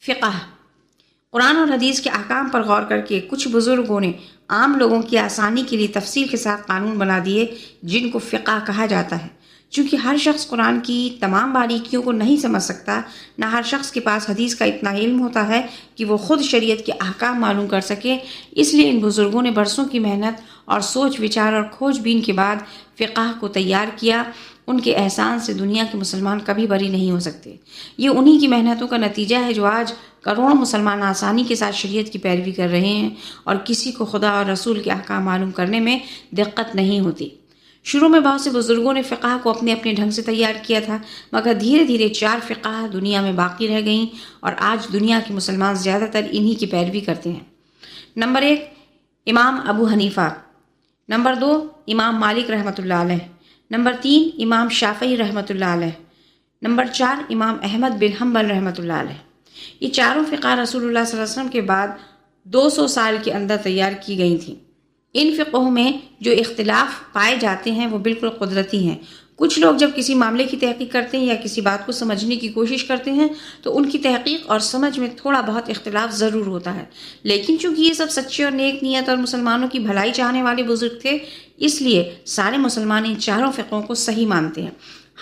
فقہ، قرآن اور حدیث کے احکام پر غور کر کے کچھ بزرگوں نے عام لوگوں کی آسانی کے لیے تفصیل کے ساتھ قانون بنا دیے جن کو فقہ کہا جاتا ہے۔ چونکہ ہر شخص قرآن کی تمام باریکیوں کو نہیں سمجھ سکتا، نہ ہر شخص کے پاس حدیث کا اتنا علم ہوتا ہے کہ وہ خود شریعت کے احکام معلوم کر سکے، اس لیے ان بزرگوں نے برسوں کی محنت اور سوچ وچار اور کھوج بین کے بعد فقہ کو تیار کیا۔ ان کے احسان سے دنیا کے مسلمان کبھی بری نہیں ہو سکتے۔ یہ انہی کی محنتوں کا نتیجہ ہے جو آج کروڑوں مسلمان آسانی کے ساتھ شریعت کی پیروی کر رہے ہیں اور کسی کو خدا اور رسول کے احکام معلوم کرنے میں دقت نہیں ہوتی۔ شروع میں بہت سے بزرگوں نے فقہ کو اپنے ڈھنگ سے تیار کیا تھا، مگر دھیرے دھیرے 4 فقہ دنیا میں باقی رہ گئیں اور آج دنیا کے مسلمان زیادہ تر انہی کی پیروی کرتے ہیں۔ نمبر 1، امام ابو حنیفہ۔ نمبر 2، امام مالک رحمۃ اللہ علیہ۔ نمبر 3، امام شافعی رحمۃ اللہ علیہ۔ نمبر 4، امام احمد بن حنبل رحمۃ اللہ علیہ۔ یہ چاروں فقہ رسول اللہ صلی اللہ علیہ وسلم کے بعد 200 سال کے اندر تیار کی گئی تھیں۔ ان فقہوں میں جو اختلاف پائے جاتے ہیں وہ بالکل قدرتی ہیں۔ کچھ لوگ جب کسی معاملے کی تحقیق کرتے ہیں یا کسی بات کو سمجھنے کی کوشش کرتے ہیں تو ان کی تحقیق اور سمجھ میں تھوڑا بہت اختلاف ضرور ہوتا ہے، لیکن چونکہ یہ سب سچے اور نیک نیت اور مسلمانوں کی بھلائی چاہنے والے بزرگ تھے، اس لیے سارے مسلمان ان چاروں فقہوں کو صحیح مانتے ہیں۔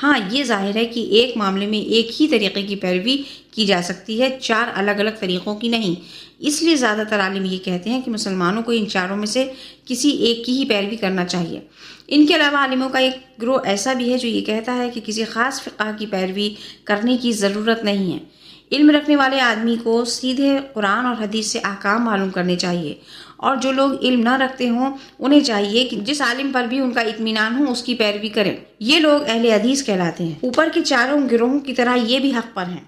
ہاں، یہ ظاہر ہے کہ ایک معاملے میں ایک ہی طریقے کی پیروی کی جا سکتی ہے، 4 الگ الگ طریقوں کی نہیں۔ اس لیے زیادہ تر عالم یہ کہتے ہیں کہ مسلمانوں کو ان چاروں میں سے کسی ایک کی ہی پیروی کرنا چاہیے۔ ان کے علاوہ عالموں کا ایک گروہ ایسا بھی ہے جو یہ کہتا ہے کہ کسی خاص فقہ کی پیروی کرنے کی ضرورت نہیں ہے۔ علم رکھنے والے آدمی کو سیدھے قرآن اور حدیث سے احکام معلوم کرنے چاہیے، اور جو لوگ علم نہ رکھتے ہوں انہیں چاہیے کہ جس عالم پر بھی ان کا اطمینان ہو اس کی پیروی کریں۔ یہ لوگ اہل حدیث کہلاتے ہیں۔ اوپر کے چاروں گروہوں کی طرح یہ بھی حق پر ہیں۔